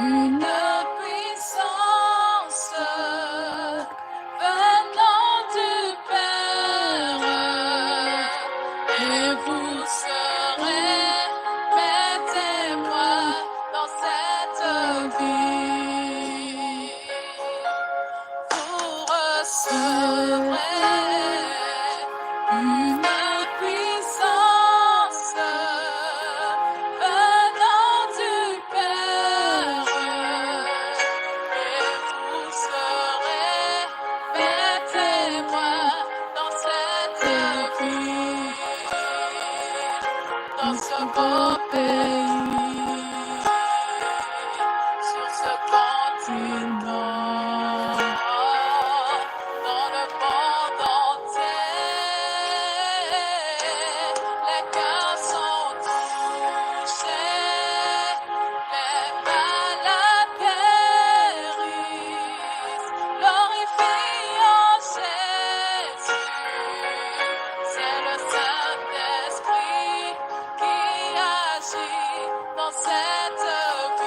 une puissance venant du Père, et vous serez mes témoins dans cette vie. Vous recevrez une puissance venant du Père, et vous serez mes témoins dans cette vie, dans ce beau pays, sur ce continent, dans le monde entier. Les cœurs sont touchés, les malades guérissent, glorifiant Jésus. C'est le Saint-Esprit qui agit dans cette vie.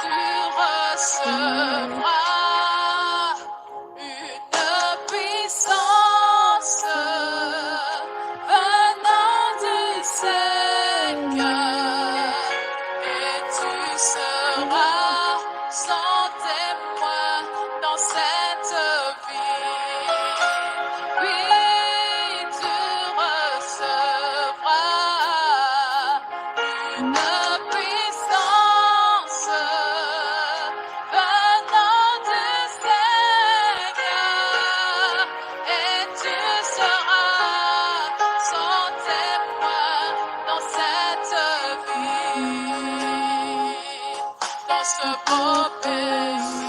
Tu recevras une puissance venant du Seigneur, et tu seras son témoin dans cette vie. Oui, tu recevras une puissance venant du Seigneur, et tu seras son témoin dans cette vie, dans ce beau pays,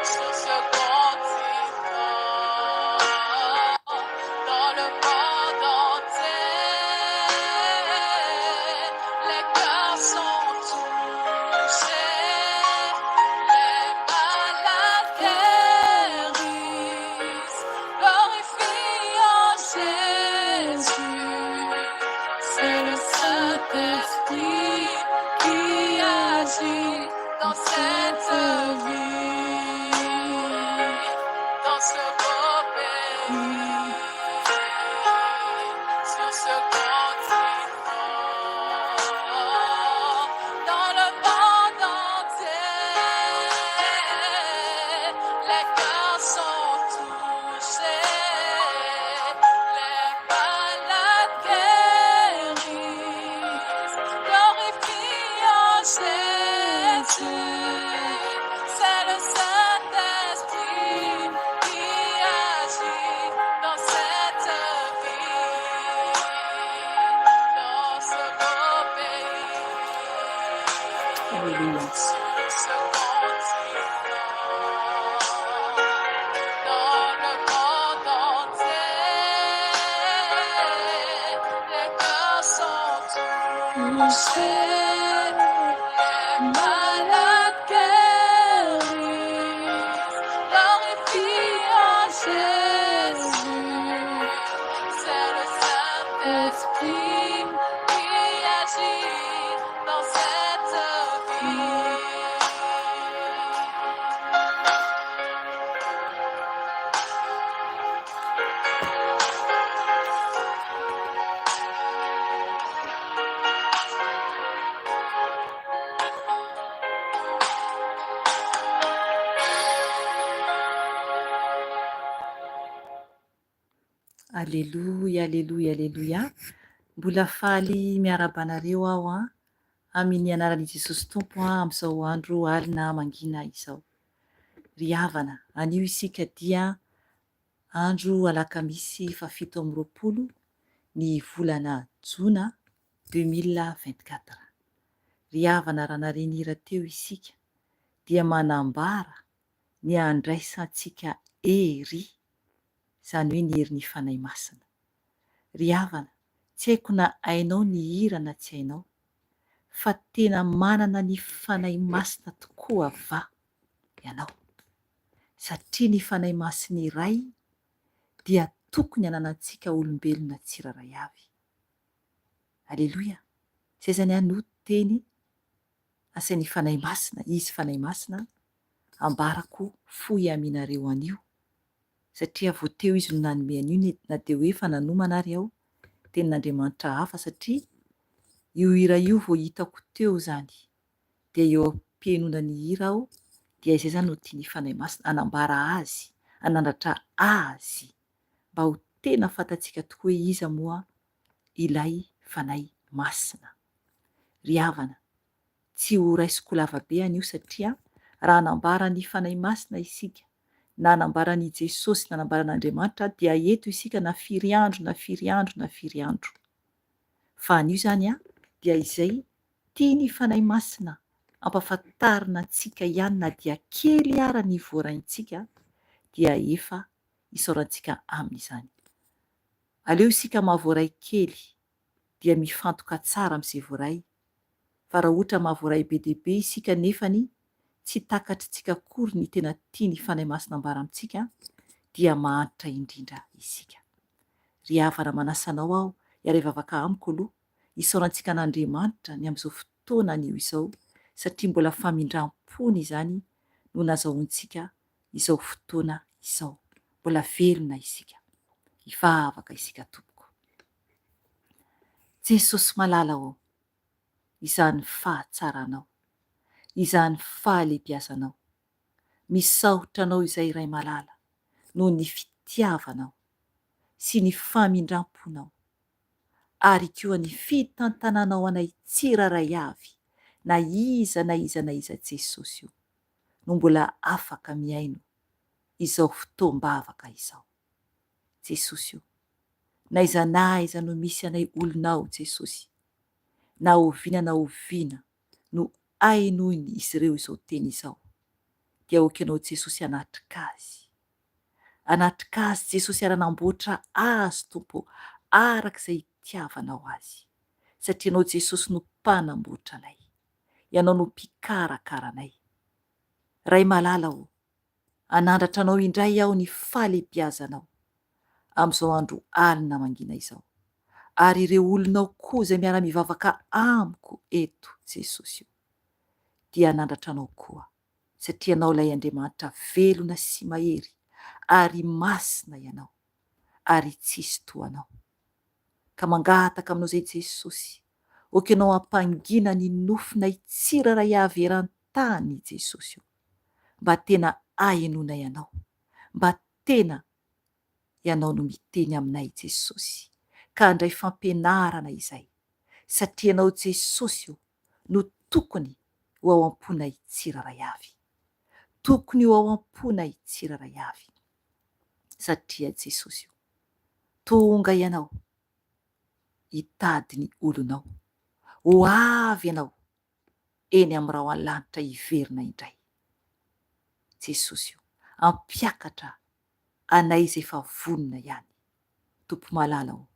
sur ce continent, dans le monde entier. Les cœurs sont touchés, les malades guérissent, glorifiant Jésus. C'est le Saint-Esprit qui agit dans cette vie, dans ce beau pays, sur ce continent, dans le monde entier. Les cœurs sont touchés, les malades guérissent, glorifiant Jésus. C'est le Saint-Esprit qui agit dans cette vie, dans ce beau pays, Alléluia. sur ce continent, dans le monde entier. Les cœurs sont touchés, les malades guérissent, glorifiant Jésus. C'est le Saint-Esprit qui agit dans cette vie. Aleluia, aleluia, aleluia. Mbola faly miarabanareo aho amin'ny anaran'i Jesosy Tompo amin'izao andro alina mangina izao. Ry havana, anio isika dia andro alakamisy 7 ny volana Jona 2024. Ry havana raha narenira teo isika dia manambara ny andraisantsika ery, izany hoe ny herin'ny fanahy masina. Ry havana, tsy haiko na hainao ny hira na tsy hainao, fa tena manana ny fanahy masina tokoa va ianao, satria ny fanahy masina iray dia tokony hananantsika olombelona tsiraray avy. Aleloia. Zay zany no teny asain'ny fanahy masina, izy fanahy masina, ambarako fo iaminareo an'io, satria voateo izy no nanome an'io na dia hoe fa nanomana ary aho tenin'Andriamanitra hafa, satria io hira io vao hitako teo zany dia eo am-pihainonany hira aho, dia izay zany no tiany fanahy masina, anambara azy, anandratra azy mba ho tena fantatsika tokoa hoe iza moa ilay fanahy masina. Ry havana, tsy ho raisiko lavabe an'io satria raha anambara ny fanahy masina isika, na anambara ny Jesosy na anambara an'Andriamanitra dia eto isika na firy andro na firy andro na firy andro. Fa an'io zany dia izay tiany fanahy masina ampafantarina antsika ihany na dia kely ara ny voaraintsika dia efa isaorantsika amin'izany. Aleo isika mahavoaray kely dia mifantoka tsara amin'izay voaray, fa raha ohatra mahavoaray be dia be isika nefany tsy takatritsika akory ny tena tiany fanahy masina ambara amintsika, dia mahantra indrindra isika. Ry havana, manasanao aho hiara vavaka amiko aloha isaorantsika an'Andriamanitra ny amin'izao fotoana anio izao, satria mbola famindram-pony izany no nazahoantsika izao fotoana izao. Mbola velona isika, hivavaka isika tompoko. Jesosy malalao, izany fahatsaranao, izany fahalebiazanao, misaotra anao izay iray malala noho ny fitiavanao sy ny famindram-ponao, ary koa ny fitantananao anay tsiraray avy, na iza na iza na iza Jesosy io, no mbola afaka miaino izao fotoam-bavaka izao. Jesosy io, na iza no misy anay olonao Jesosy, na oviana no ainoiny izy ireo izao teny izao, dia okanao Jesosy anatrika azy Jesosy ara-namboatra azy tompo arak'izay itiavanao azy, satria ianao Jesosy no mpanamboatra anay, ianao no mpikarakara anay. Ray malala o, anandratra anao indray aho ny fahalebiazanao amin'izao andro alina mangina izao, ary ireo olonao koa izay miara-mivavaka amiko eto Jesosy io, dia anandratra anao koa, satria ianao ilay Andriamanitra velona sy mahery, ary masina ianao, ary tsisy toanao. Ka mangataka aminao izay Jesosy, okanao ampangina ny nofinay tsiraray avy eran-tany Jesosy io, mba tena ahenonay ianao, mba tena ianao no miteny aminay Jesosy, ka handray fampianarana izay, satria ianao Jesosy io no tokony ho ao am-ponay tsiraray avy, tokony ho ao am-ponay tsiraray avy, satria Jesosy io tonga ianao hitady ny olonao, ho avy ianao eny amin'ny rahoanlanitra hiverina indray. Jesosy io ampiakatra anay izay efa vonona ihany. Tompo malala o,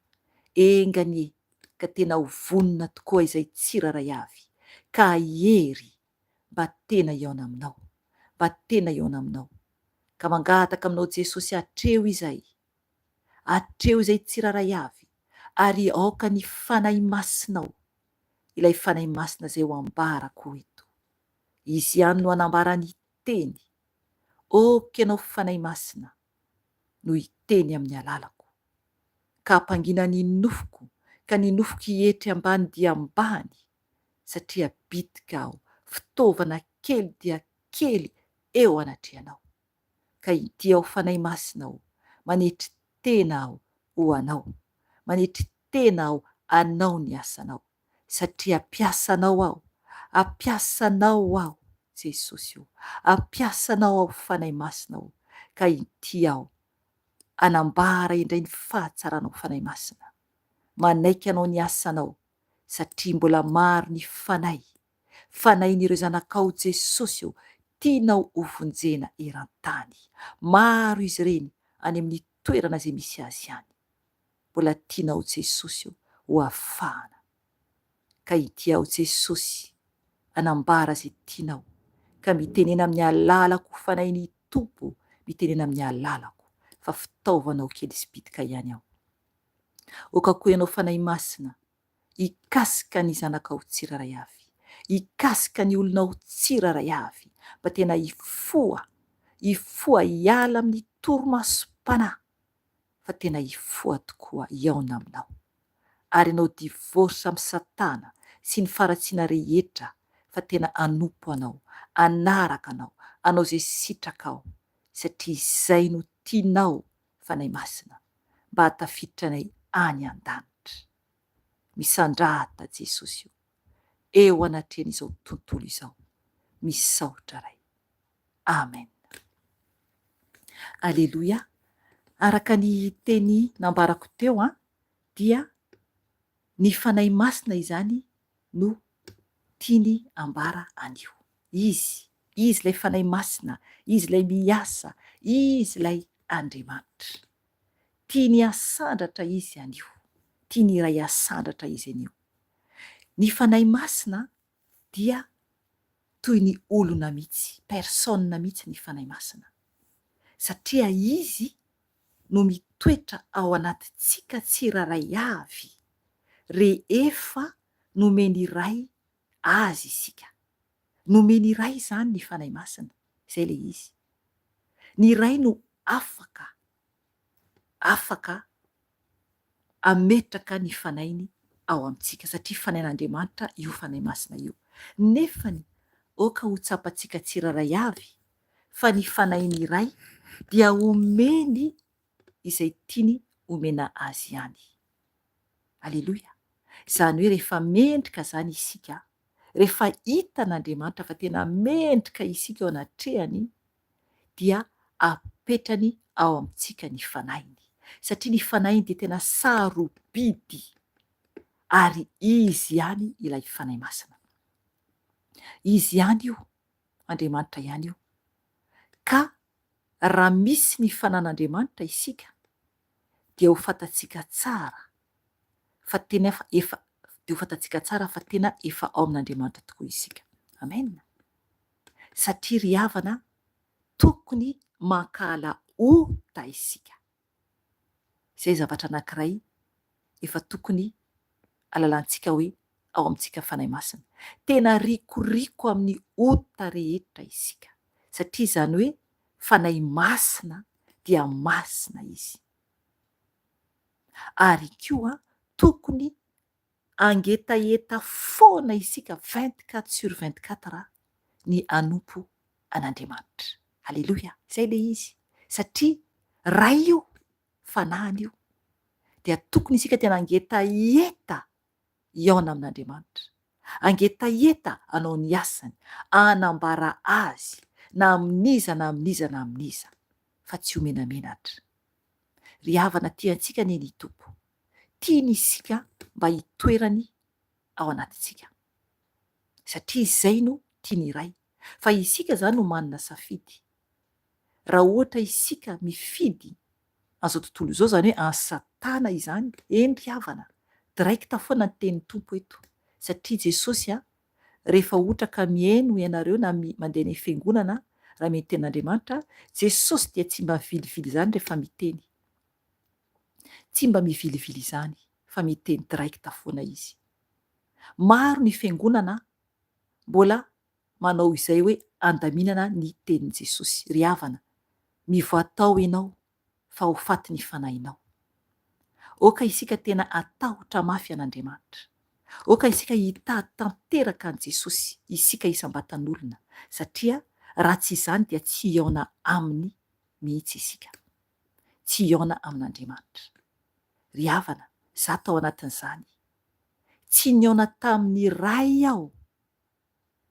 enganie ka tena ho vonona tokoa izay tsiraray avy, ka hery mba tena iaona aminao, mba tena iaona aminao. Ka mangataka aminao Jesosy, atreo izay tsiraray avy, ary aoka ny fanahy masinao, ilay fanahy masina izay ho ambarako eto. Izy ihany no anambara ny teny, okanao fanahy masina no hiteny amin'ny alalako, ka ampangina ny nofoko, ka ny nofoko hietry ambany dia ambany, satria bitika aho, fitaovana kely dia kely eo anatrehanao. Ka ity aho fanahy masina aho, manetry tena aho ho anao, manetry tena aho anao ny asanao, satria ampiasanao aho Jesosy io, ampiasanao aho fanahy masina aho, ka ity aho anambara indray ny fahatsaranao fanahy masina, manaiky anao ny asanao, satria mbola maro ny fanahin'ireo zanakao Jesosy io tianao hovonjena eran-tany, maro izy ireny any amin'ny toerana izay misy azy ihany. mbola tianao Jesosy ho afahana. Ka idiao Jesosy anambara zay tianao, ka mitenena amin'ny alalako fanay ny Tompo, mitenena amin'ny alalako fa fitaovanao kely sy bitika ihany aho. Okako ianao fanay masina, ikasika ny zanakao tsiraray avy, ikasika ny olonao tsiraray avy, mba tena ifoa hiala amin'ny torimasom-panahy, fa tena ifoa tokoa iaona aminao. Ary ianao divorsa amin'ny Satana sy ny faratsiana rehetra, fa tena anompo anao, anaraka anao, anao zay sitrakao, satria izay no tianao fanay masina, mba hatafiditra anay any an-danitra. Misandrahata Jesosy eo anatrehan'izao tontolo izao, misaotra ray. Amen. Aleloia. Araka ny teny nambarako teo dia ny fanay masina izany no tiany ambara anio. Izy ilay fanay masina, izy ilay miasa, izy ilay Andriamanitra. Tiany asandratra izy anio, tiany iray asandratra izy anio. Ny fanay masina dia toy ny olona mihitsy, persona mihitsy ny fanay masina, satria izy no mitoetra ao anatintsika tsiraray avy rehefa nomeny iray azy isika. Nomeny iray zany ny fanay masina, izay le izy. Ny iray no afaka ametraka ny fanainy ao amintsika, satria fanain'Andriamanitra io fanay masina io. Nefany oka ho tsapantsika tsiraray avy, fa ny fanainy iray dia omeny izay tiany omena azy ihany. Aleloia. Izany hoe rehefa mendrika zany isika, rehefa hita n'Andriamanitra fa tena mendrika isika ao anatrehany, dia apetrany ao amintsika ny fanainy, satria ny fanainy dia tena sarobidy, ary izy ihany ilay fanay masina. Izy ihany io, Andriamanitra ihany io. Ka raha misy ny fanan'Andriamanitra isika, dia ho fantatsika tsara fa tena efa ao amin'Andriamanitra tokoa isika. Amen. Satria ry havana, tokony mankala ota isika. Izay zavatra anankiray efa tokony alalantsika hoe ao amintsika fanay masina. Tena rikoriko amin'ny ota rehetra isika, satria izany hoe fanay masina dia masina izy. Ary koa tokony angetaeta foana isika 24/24 ny anompo an'Andriamanitra. Aleloia. Izay le izy. Satria raha io fanahiny io dia tokony isika tena angetaeta iaona amin'Andriamanitra. Angetaeta anao ny asany, anambara azy, na aminiza, fa tsy homenamenatra. Ry havana, tiantsika ny Tompo, tiany isika mba hitoerany ao anatintsika, satria izay no tiany iray. Fa isika zany no manana safidy. Raha ohatra isika mifidy an'izao tontolo izao, zany hoe Satana izany, eny ry havana, direkta foana ny tenin'ny Tompo eto, satria Jesosy rehefa ohatra ka mihaino ianareo na mandeha ny fiangonana, raha mety tenin'Andriamanitra, Jesosy dia tsy mba mivilivily zany rehefa miteny. Tsy mba mivilivily izany, fa miteny direkta foana izy. Maro ny fiangonana mbola manao izay hoe andaminana ny tenin' Jesosy. Ry havana, mivoatao ianao fa ho faty ny fanahinao. Oka isika tena atahotra mafy an'Andriamanitra. Oka isika hitady tanteraka an' Jesosy, isika isam-batan'olona, satria raha tsy izany dia tsy iaona aminy mihitsy isika, tsy iaona amin'Andriamanitra. Ry havana, za tao anatin'izany. Tsy niaona tamin'ny ray aho,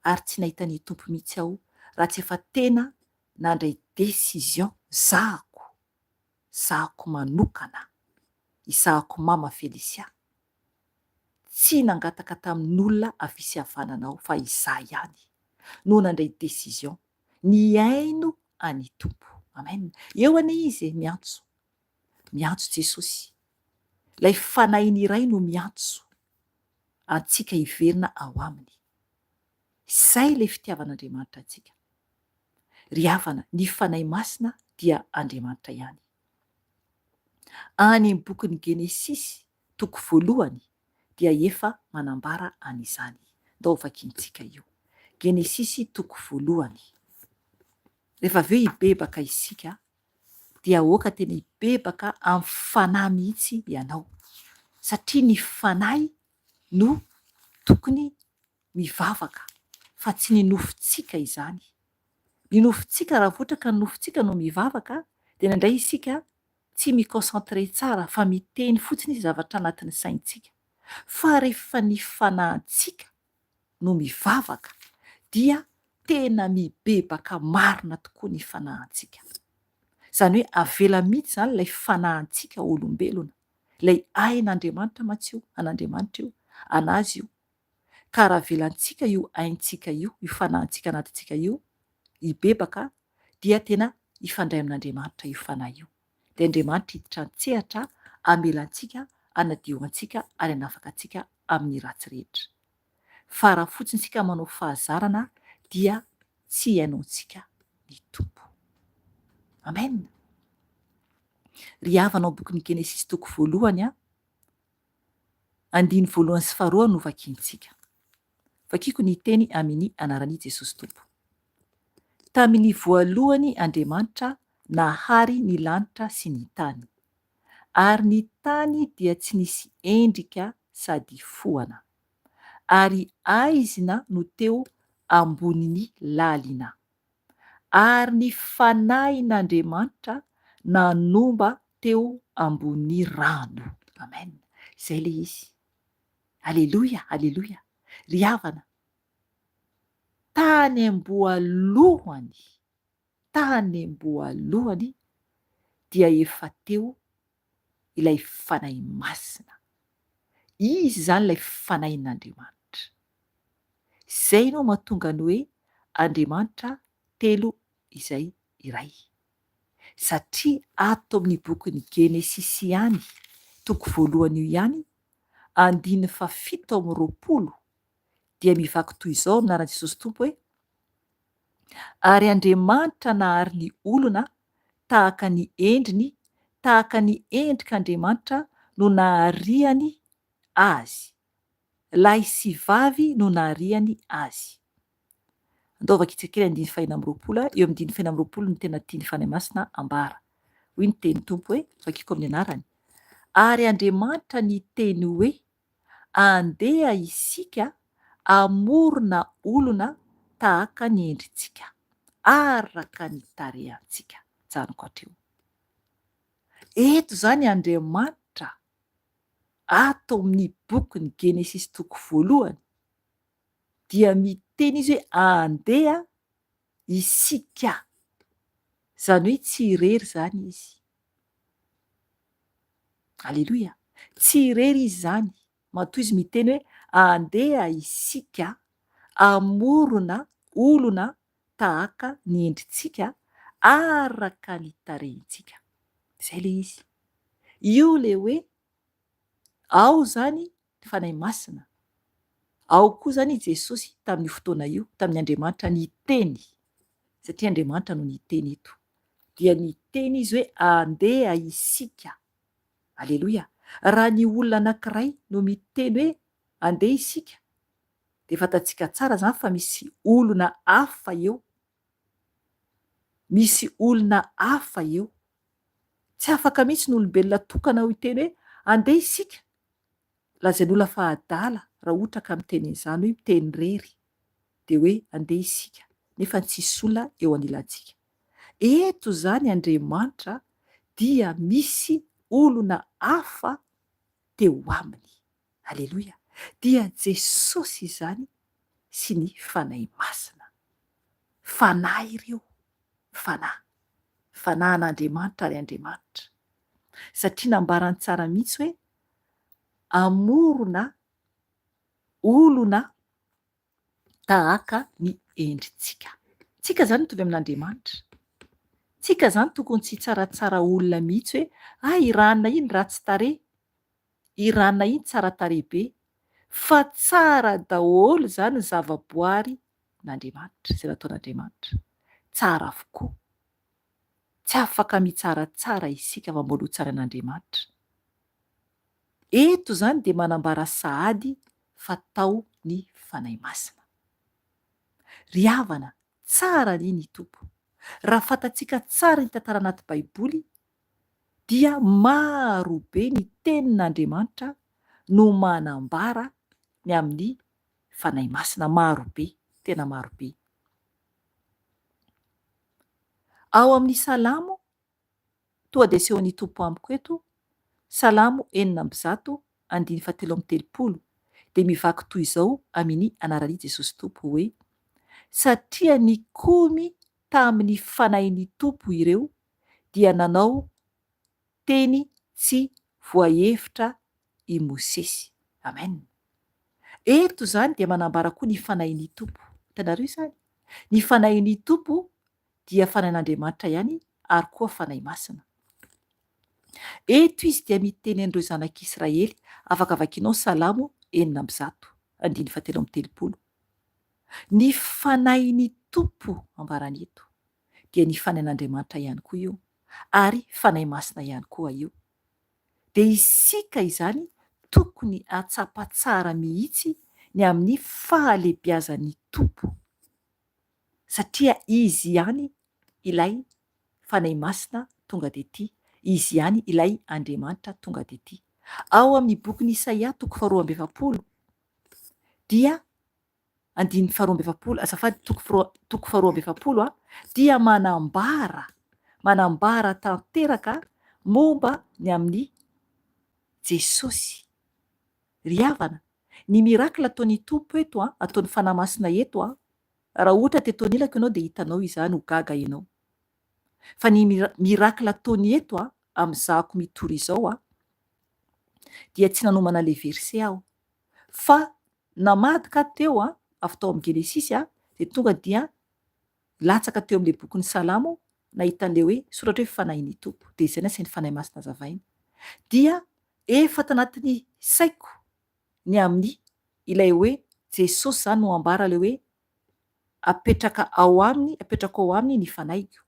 ary tsy nahita ny Tompo mihitsy aho, raha tsy efa tena nandray décision zahako manokana, izahako mama Felicia, tsy nangataka tamin'olona avisy havananao, fa izah ihany no nandray décision ny aino any Tompo. Amen. Eo anie izy miantso Jesosy. Ilay fanainy iray no miantso antsika hiverina ao aminy. Izay ilay fitiavan'Andriamanitra antsika. Ry havana, ny fanahy masina dia Andriamanitra ihany. Any amin'ny bokin'ny Genesisy toko 1 dia efa manambara an'izany. Ndao vakiantsika io. Genesisy toko 1. Rehefa aveo hibebaka isika dia aoka tena hibebaka amin'ny fanahy mihitsy ianao. Satria ny fanahy no tokony mivavaka, fa tsy ny nofontsika izany. Ny nofontsika raha ohatra ka ny nofontsika no mivavaka, dia indray isika tsy miconcentre tsara, fa miteny fotsiny izy zavatra anatin'ny saintsika. Fa rehefa ny fanahintsika no mivavaka, dia tena mibebaka marina tokoa ny fanahintsika. Izany hoe avela mihitsy izany ilay fanahintsika olombelona, ilay ain'Andriamanitra matsio, an'Andriamanitra io, anazy io. Ka raha avelantsika io aintsika io, io fanahintsika anatintsika io, hibebaka, dia tena hifandray amin'Andriamanitra io fanahy io. Dia Andriamanitra hiditra an-tsehatra hamelantsika, hanadio antsika ary hanafaka antsika amin'ny ratsy rehetra. Fa raha fotsiny tsika manao fahazarana, dia tsy hainaontsika ny tompo. Amen. Ry havana ao bokin'ny Genesisy toko 1, 1 sy 2 no vakiantsika. Vakiako ny teny amin'ny anaran'i Jesosy Tompo. Tamin'ny voalohany Andriamanitra nahary ny lanitra sy ny tany, ary ny tany dia tsy nisy endrika sady foana, ary aizina no teo ambonin'ny lalina, ary ny fanahin'Andriamanitra nanomba teo ambony rano. Amen. Izay le izy. Aleloia, aleloia. Ry havana, tany amboalohany dia efa teo ilay fanahy masina. Izy izany ilay fanahin'Andriamanitra. Izay no mahatonga ny hoe Andriamanitra telo izay iray. Satria ato amin'ny bokin'ny Genesisy ihany, toko 1 io ihany, 17:20, dia mivaky toy izao anaran'i Jesosy Tompo hoe: ary Andriamanitra nahary ny olona tahaka ny endriny, tahaka ny endrik'Andriamanitra no nahariany azy. Lahy sy vavy no nahariany azy. Andao vakiantsika kely 5:20, eo amin'ny 5:20 no tena tiany fanahy masina ambara. Hoy ny teny Tompo hoe, vakiako amin'ny anarany: ary Andriamanitra niteny hoe, andeha isika amorona olona tahaka ny endrintsika, araka ny tarehantsika. Janoko hatreo. Eto izany Andriamanitra ato amin'ny bokin'ny Genesisy toko 1 dia miteny izy hoe andeha isika. Izany hoe tsy irery izany izy. Aleloia. Tsy irery izy izany. Matoa izy miteny hoe andeha isika amorona olona tahaka ny endrintsika, araka ny tarehintsika. Izay le izy. Io le hoe ao zany ny fanahy masina, ao koa zany i Jesosy tamin'io fotoana io, tamin'ny Andriamanitra niteny, satria Andriamanitra no niteny eto, dia niteny izy hoe andeha isika. Aleloia. Raha ny olona anankiray no miteny hoe andeha isika, dia fantatsika tsara zany fa misy olona hafa eo. Misy olona hafa eo. Tsy afaka mihitsy ny olombelona tokana ho iteny hoe andeha isika. Lazain'olona fa adala raha ohatra ka miteny izany hoe miteny rery, dia hoe andeha isika, nefa tsisy olona eo anilantsika. Eto zany Andriamanitra dia misy olona hafa teo aminy. Aleloia. Dia Jesosy izany sy ny fanahy masina. Fanahy ireo. Fanahy. Fanahin'Andriamanitra ary Andriamanitra. Satria nambarany tsara mihitsy hoe amorona olona tahaka ny endrintsika. Tsika zany mitovy amin'Andriamanitra. Tsika zany tokony tsy tsaratsara olona mihitsy hoe iranona iny ratsy tarehy. iranona iny tsara tarehibe fa tsara daholo zany ny zavaboary n'Andriamanitra izay nataon'Andriamanitra tsara avokoa. Tsy afaka mitsaratsara isika fa mbola ho tsara an'Andriamanitra. Eto zany dia manambara sahady fatao ny fanahy masina. Ry havana, tsara ny tompo. Raha fantatsika tsara ny tantara anaty baiboly dia maro be ny tenin'Andriamanitra no manambara ny amin'ny fanahy masina, maro be, tena maro be. Ao amin'ny Salamo, toa dia asehon'ny tompo amiko eto, Salamo 4:7-30 dia mivaky toy izao amin'ny anaran'i Jesosy Tompo hoe: satria nikomy tamin'ny fanahin'ny tompo ireo dia nanao teny tsy voahevitra i Mosesy. Amen. Eto zany dia manambara koa ny fanahin'ny tompo. Hitanareo izany? Ny fanahin'ny tompo dia fanahin'Andriamanitra ihany ary koa fanahy masina. Eto izy dia miteny an'ireo zanak'Israely, afaka vakianao Salamo 4:7-30. Ny fanahin'ny tompo ambarany eto dia ny fanahin'Andriamanitra ihany koa io ary fanahy masina ihany koa io. Dia isika izany tokony atsapa tsara mihitsy ny amin'ny fahalebiazan'ny tompo satria izy ihany ilay fanahy masina tonga dia ity, izy ihany ilay Andriamanitra tonga dia ity. Ao amin'ny bokin'i Isaia 2:20 dia 2:20 dia manambara tanteraka momba ny amin'ny Jesosy. Ry havana, ny mirakla ataon'ny tompo eto ataon'ny fanahy masina eto raha ohatra teto anilako ianao dia hitanao izany ho gaga ianao. Fa ny mirakla ataony eto amin'izahako mitory izao dia tsy nanomana le verse aho fa namadika teo avy tao amin'ny Genesisy dia tonga dia latsaka teo amin'ilay bokin'ny Salamo nahitan'ilay hoe soratra hoe fanahin'ny tompo, dia izay ny fanahy masina zavaina dia efa tanatin'ny saiko ny amin'ny ilay hoe Jesosy zany no ambara ilay hoe apetraka ao aminy ny fanahiako.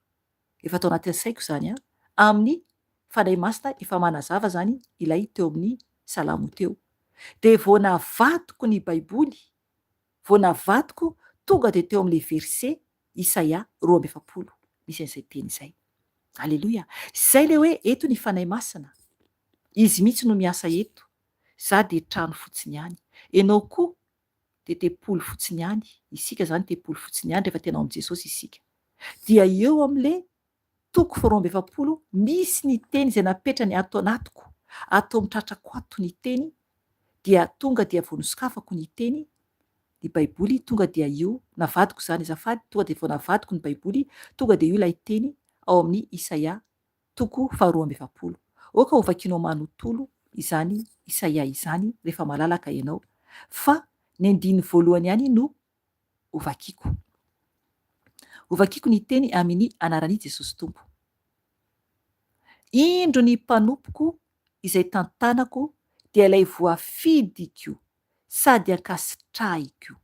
Efa tao anatin'ny saiko zany amin'ny fanahy masina efa manazava zany ilay teo amin'ny Salamo teo. Dia vao navadiko ny baiboly, vao navadiko tonga dia teo amin'ilay verse Isaia 2:20 misy an'izay teny izay. Aleloia. Izay ilay hoe eto ny fanahy masina. Izy mihitsy no miasa eto. Za dia trano fotsiny ihany. Ianao koa dia tempolo fotsiny ihany. Isika zany tempolo fotsiny ihany rehefa tena ao amin'i Jesosy isika. Dia eo amin'ilay 2:20 misy ny teny izay napetrany ato anatiko, ato amin'ny tratrako ato ny teny, dia tonga dia vao nosokafako ny teny, ny baiboly tonga dia io navadiko zany azafady, tonga dia vao navadiko ny baiboly tonga dia io ilay teny ao amin'ny Isaia 2:20. Oka ho vakianao manontolo izany Isaia izany rehefa malalaka ianao, fa ny andiny voalohany ihany no hovakiako. Hovakiako ny teny amin'ny anaran'i Jesosy Tompo. Indro ny mpanompoko izay tantanako dia ilay voafidiko sady ankasitrahiko,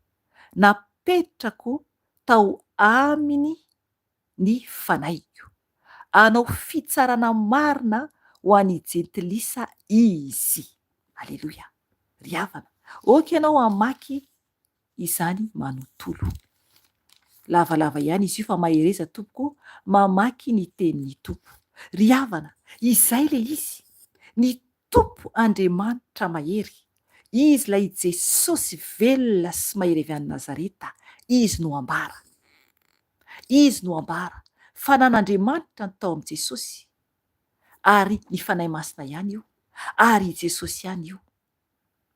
napetrako tao aminy ny fanahiko, anao fitsarana marina ho an'ny jentilisa izy. Aleloia. Ry havana, oka ianao hamaky izany manontolo. Lavalava ihany izy io fa mahereza tompoko mamaky ny tenin'ny tompo. Ry havana, izay le izy, ny tompo Andriamanitra mahery, izy ilay Jesosy velona sy mahery avy any Nazareta, izy no ambara. Izy no ambara fa nan'Andriamanitra ny tao amin'i Jesosy ary ny fanahy masina ihany io ary Jesosy ihany io.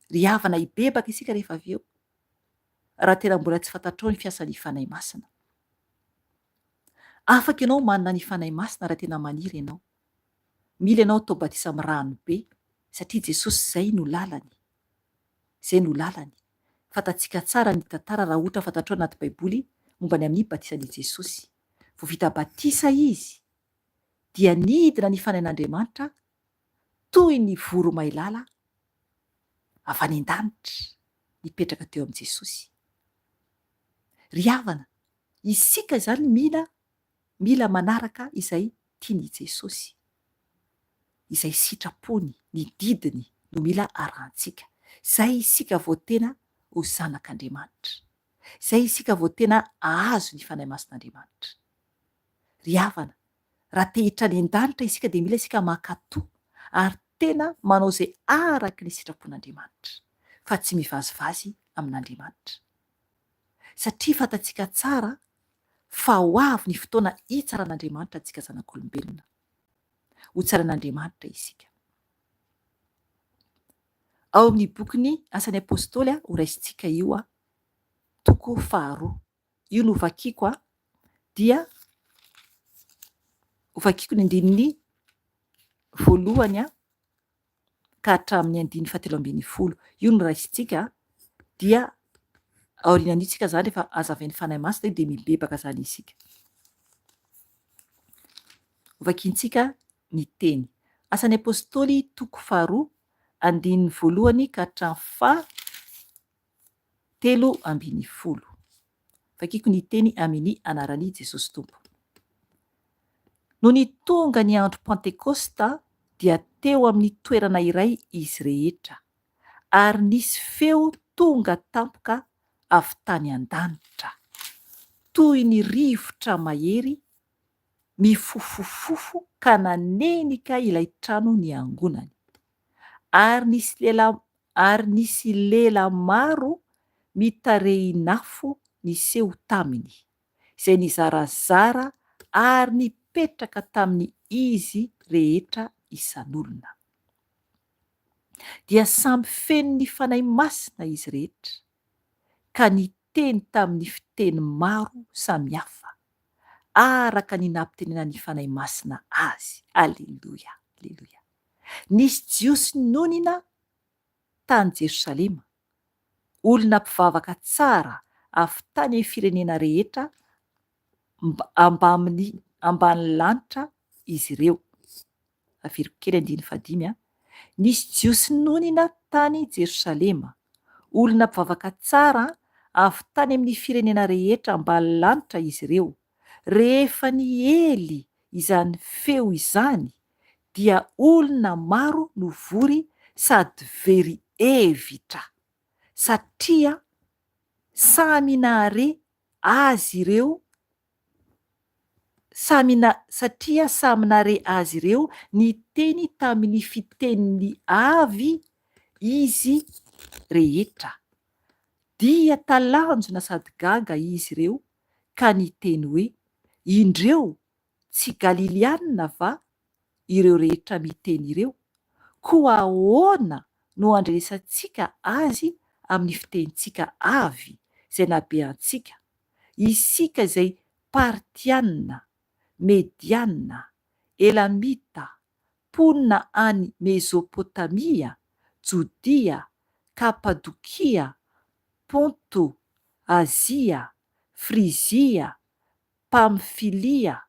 Ry havana, hibebaka isika rehefa avy eo raha tena mbola tsy fantatrao ny fiasan'ny fanahy masina. Afaka ianao manana ny fanahy masina raha tena maniry ianao. Mila ianao atao batisa amin'ny rano be satria Jesosy izay no lalany. Izay no lalany. Fantatsika tsara ny tantara raha ohatra fantatrao anaty baiboly momba ny amin'ny batisan'i Jesosy. Vao vita batisa izy dia nidina ny fanahin'Andriamanitra toy ny voromailala avy any an-danitra nipetraka teo amin'i Jesosy. Ry havana, isika zany mila manaraka izay tiany Jesosy, izay sitrapony, ny didiny no mila arahantsika. Zay isika vao tena ho zanak'Andriamanitra. Zay isika vao tena ahazo ny fanahy masin'Andriamanitra. Ry havana, raha te hiditra any an-danitra isika dia mila isika mankatoa ary tena manao izay araky ny sitrapon'Andriamanitra, fa tsy mivazivazy amin'Andriamanitra. Satria fantatsika tsara fa ho avy ny fotoana hitsaran'Andriamanitra antsika zanak'olombelona. Ho tsaran'Andriamanitra isika. Ao amin'ny bokin'ny Asan'ny Apôstôly ho raisintsika io toko 2. Io no vakiako dia vakiako ny andininy 1 ka hatramin'ny andininy 17. Io no raisintsika dia aorianan'itsika zany rehefa azavain'ny fanahy masina dia mibebaka zany isika. Vakiantsika ny teny. Asan'ny Apôstôly toko 2 andininy 1 ka hatramin'ny 17. Vakiako ny teny amin'ny anaran'i Jesosy Tompo. No ny tonga ny andro Pentekosta dia teo amin'ny toerana iray izy rehetra, ary nisy feo tonga tampoka avy tany an-danitra, toy ny rivotra mahery mifofofofo ka nanenika ilay trano niangonany. Ary nisy lela maro mitarehin'afo niseho taminy, izay nizarazara ary nipetraka tamin'ny izy rehetra isan'olona. Dia samy feno ny fanahy masina izy rehetra, ka niteny tamin'ny fiteny maro samihafa araka ny nampitenenan'ny fanahy masina azy. Aleluia, aleluia. Nisy jiosy nonina tany Jerosalema, olona mpivavaka tsara avy tany amin'ny firenena rehetra ambany lanitra izy ireo. Aviriko kely andininy 5. Nisy jiosy nonina tany Jerosalema, olona mpivavaka tsara avy tany amin'ny firenena rehetra ambany lanitra izy ireo. Rehefa niely izany feo izany dia olona maro novory sady very hevitra, satria samy nahare azy ireo ny teny tamin'ny fiteniny avy izy rehetra. Dia talanjona sady gaga izy ireo ka niteny hoe, indreo tsy Galiliana va ireo rehetra miteny ireo? Koa ahoana no andresantsika azy amin'ny fitenitsika avy izay nabeantsika, isika izay Partiana, Mediana, Elamita, mponina any Mesopotamia, Jodia, Kapadokia, Ponto, Azia, Frizia, Pamfilia,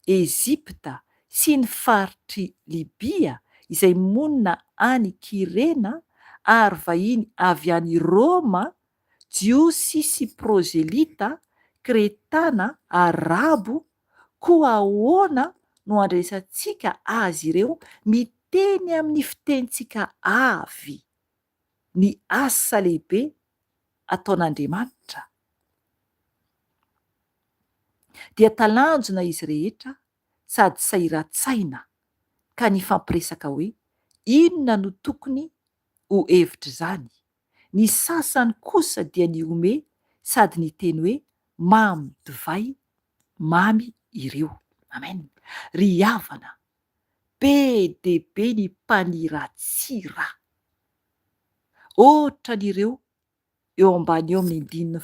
Ezipta sy ny faritry Libia, izay monina any Kirena, ary vahiny avy any Roma, jiosy sy prozelita, kretana, arabo, koa ahoana no andresantsika azy ireo miteny amin'ny fitenitsika avy ny asa lehibe ataon'Andriamanitra. Dia talanjona izy rehetra sady sahiran-tsaina ka nifampiresaka hoe, inona no tokony ho hevitra izany? Ny sasany kosa dia niome sady niteny hoe, mamy divay mamy ireo. Amen. Ry havana, be dia be ny mpaniratsira. Ohatra n'ireo eo ambany eo amin'ny andininy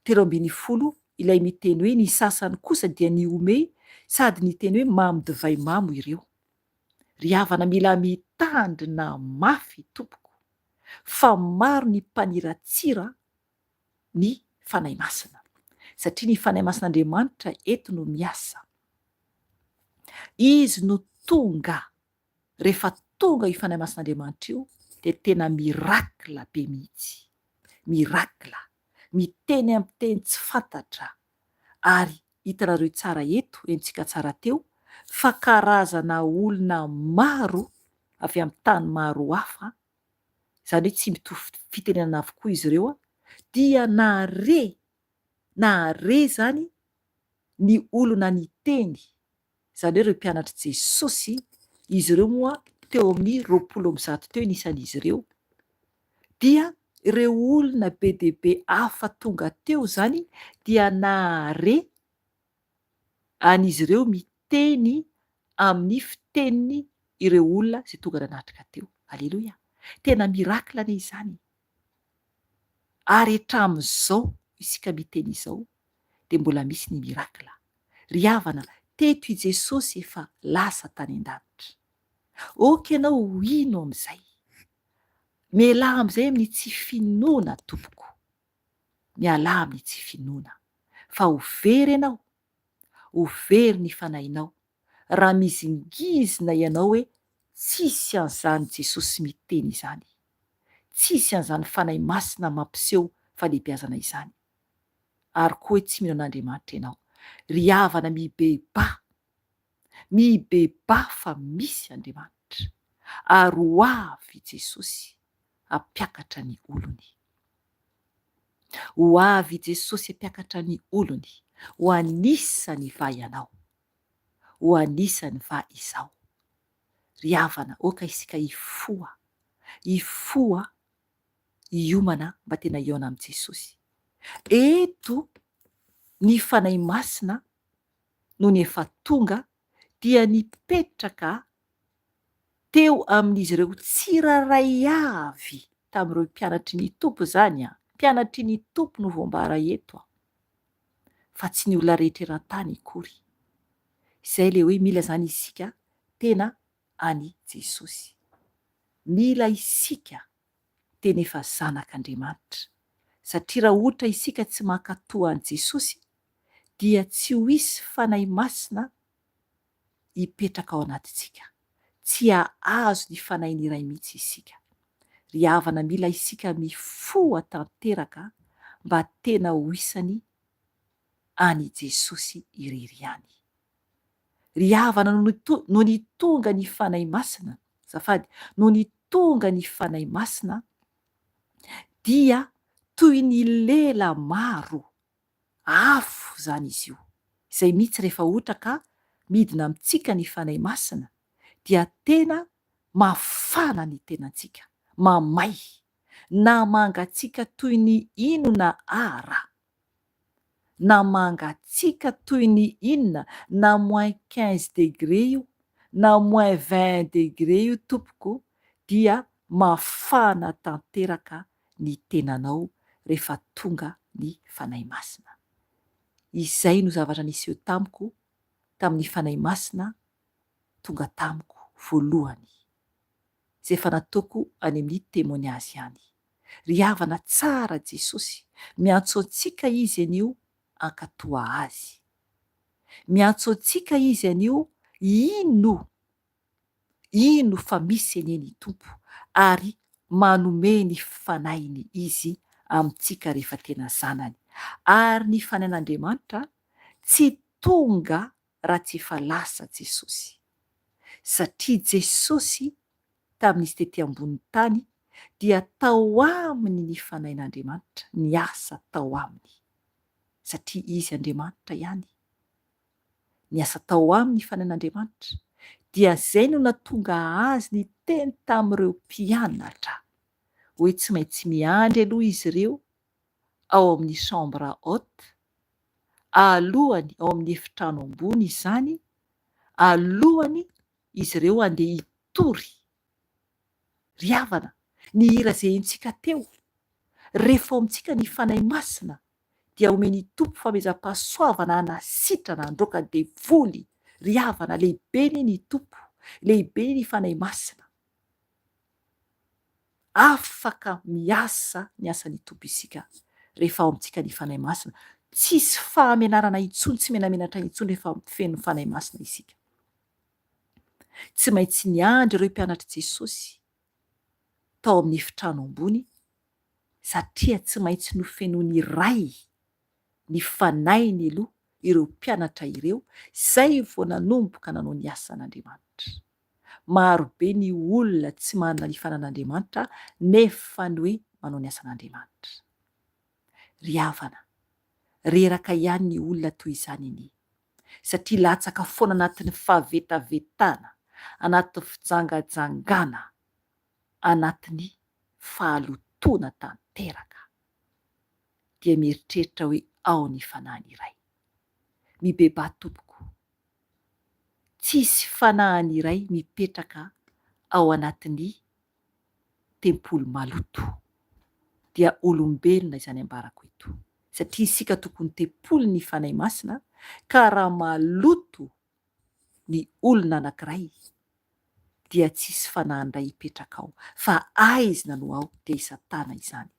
7:10 ilay miteny hoe, ny sasany kosa dia niome sady niteny hoe, mamy divay mamy ireo. Ry havana, mila mitandrina mafy tompoko, fa maro ny mpaniratsira ny fanahy masina, satria ny fanahy masin'Andriamanitra eto no miasa. Izy no tonga, rehefa tonga io fanahy masin'Andriamanitra io dia tena mirakla be mihitsy, mirakla, miteny amin'ny teny tsy fantatra. Ary hitanareo tsara eto, entsika tsara teo, fa karazana olona maro avy amin'ny tany maro hafa, izany hoe tsy mitovy fitenenana avokoa izy ireo a, dia nahare zany ny olona ny teny, izany hoe ireo mpianatra Jesosy, izy ireo moa teo amin'ny 20 teo nisan'izy ireo, dia ireo olona be dehibe hafa tonga teo zany dia nahare an'izy ireo miteny amin'ny fiteniny ireo olona izay tonga nanatrika teo. Aleloia! Tena mirakla anie izany. Ary hatramin'izao isika miteny izao dia mbola misy ny mirakla. Ry havana, teto i Jesosy efa lasa tany an-danitra. Oka ianao ino amin'izay? Miala amin'izay amin'ny tsy finoana tompoko. Miala amin'ny tsy finoana. Fa ho very ianao, ho very ny fanahinao. Raha mizingizina ianao hoe tsisy an'izany Jesosy miteny izany, tsisy an'izany fanahy masina mampiseho falehibiazana izany, ary koa hoe tsy mino an'Andriamanitra ianao. Ry havana, mibeba fa misy Andriamanitra, ary ho avy Jesosy hampiakatra ny olony. Ho avy Jesosy hampiakatra ny olony, ho anisany va ianao, ho anisany va izao. Ry havana, oka isika hifoha hiomana mba tena hiona amin'i Jesosy. Eto ny fanahy masina no ny efa tonga dia nipetraka teo amin'izy ireo tsiraray avy tamin'ireo mpianatry ny tompo izany a. Mpianatry ny tompo no voambara eto a, fa tsy ny olona rehetra eran-tany akory. Izay le hoe mila zany isika tena any Jesosy. Mila isika tena efa zanak'Andriamanitra, satria raha ohatra isika tsy mankatoa an' Jesosy dia tsy ho hisy fanahy masina hipetraka ao anatintsika, tsy hahazo ny fanahy iray mihitsy isika. Ry havana, mila isika mifoha tanteraka mba tena ho isany any Jesosy irery ihany. Ry havana, no ny tonga ny fanahy masina, no ny tonga ny fanahy masina dia toy ny lela maro afo zany izy io, izay mihitsy rehefa ohatra ka midina amintsika ny fanahy masina dia tena mafana ny tenantsika, mamay, na mangatsika toy ny inona ara, na mangatsika toy ny inona, na -15 io, na -20 io tompoko, dia mafana tanteraka ny tenanao rehefa tonga ny fanahy masina. Izay no zavatra niseho tamiko tamin'ny fanahy masina tonga tamiko voalohany, izay efa nataoko any amin'ny témoignage ihany. Ry havana, tsara Jesosy, miantso antsika izy anio ankatoa azy, miantso antsika izy anio ino fa misy eneny tompo, ary manome ny fanahiny izy amintsika rehefa tena zanany. Ary ny fanahin'Andriamanitra tsy tonga raha tsy efa lasa Jesosy, satria Jesosy tamin'izy tety ambony tany dia tao aminy ny fanahin'Andriamanitra, ny asa tao aminy, satria izy Andriamanitra ihany. Ny asa tao aminy fanahin'Andriamanitra dia zay no natonga azy ny teny tamin'ireo mpianatra hoe tsy maintsy miandry aloha izy ireo ao amin'ny chambre haute, alohany ao amin'ny efitrano ambony izany, alohany izy ireo andeha hitory. Ry havana, ny hira izay hentsika teo, rehefa ao amintsika ny fanahy masina dia omeny tompo famezam-pahasoavana hanasitrana androaka devoly. Ry havana, lehibe ny tompo, lehibe ny fanahy masina, afaka miasa ny asan'ny tompo isika rehefa ao amintsika ny fanahy masina. Tsisy fahamenarana intsony, tsy menamenatra intsony rehefa feno fanahy masina isika. Tsy maintsy niandry ireo mpianatra Jesosy tao amin'ny efitrano ambony, satria tsy maintsy nofenoany ray ny fanainy aloha ireo mpianatra ireo, zay vao nanomboka nanao ny asan'Andriamanitra. Maro be ny olona tsy manana ny fanan'Andriamanitra nefa ny hoe manao ny asan'Andriamanitra. Ry havana, reraka ihany ny olona toy izany anie, satria latsaka foana anatin'ny fahavetavetana, anatin'ny fijangajangana, anatin'ny fahalotona tanteraka, dia mieritreritra hoe ao ny fanahiny iray. Mibeba tompoko, tsisy fanahiny iray mipetraka ao anatin'ny tempolo maloto, dia olombelona izany ambarako eto, satria isika tokony tempolo ny fanahy masina, ka raha maloto ny olona anankiray dia tsisy fanahiny iray hipetraka ao, fa aizina no ao, dia Satana izany.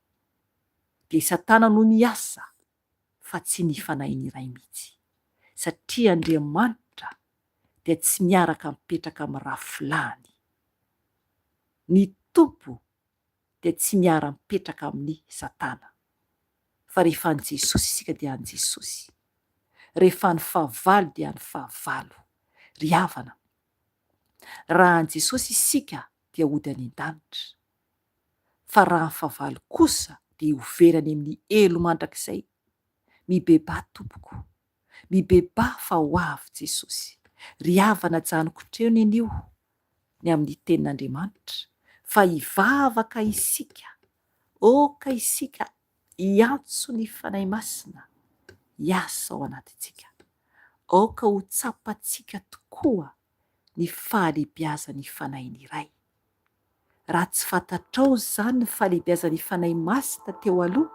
Dia Satana no miasa, fa tsy ny fanahiny iray mihitsy, satria Andriamanitra dia tsy miaraka mipetraka amin'ny rafilany. Ny tompo dia tsy miara-mipetraka amin'ny Satana, fa rehefa an' Jesosy isika dia an' Jesosy, rehefa ny fahavalo dia ny fahavalo. Ry havana, raha an' Jesosy isika dia ody any an-danitra, fa raha ny fahavalo kosa dia overany amin'ny elo mandrakizay. Mibeba tompoko, mibeba fa ho avy Jesosy. Ry havana, janoko treo ny anio ny amin'ny tenin'Andriamanitra, fa hivavaka isika, oka isika hiantso ny fanahy masina hiasa ao anatintsika, oka ho tsapantsika tokoa ny fahalehibiazan'ny fanahiny iray. Raha tsy fantatrao zany ny fahalehibiazan'ny fanahy masina teo aloha,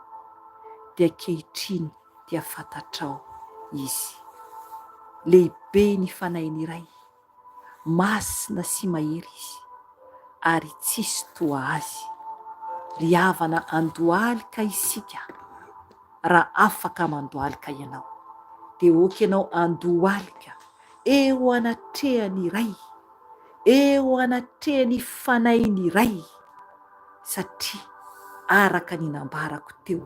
dia ankehitriny dia fantatrao izy. Lehibe ny fanahiny iray, masina sy mahery izy, ary tsisy toa azy. Ry havana, andohalika isika. Raha afaka mandohalika ianao, dia oka ianao andohalika eo anatrehany iray, eo anatrehany fanahiny iray, satria araka ny nambarako teo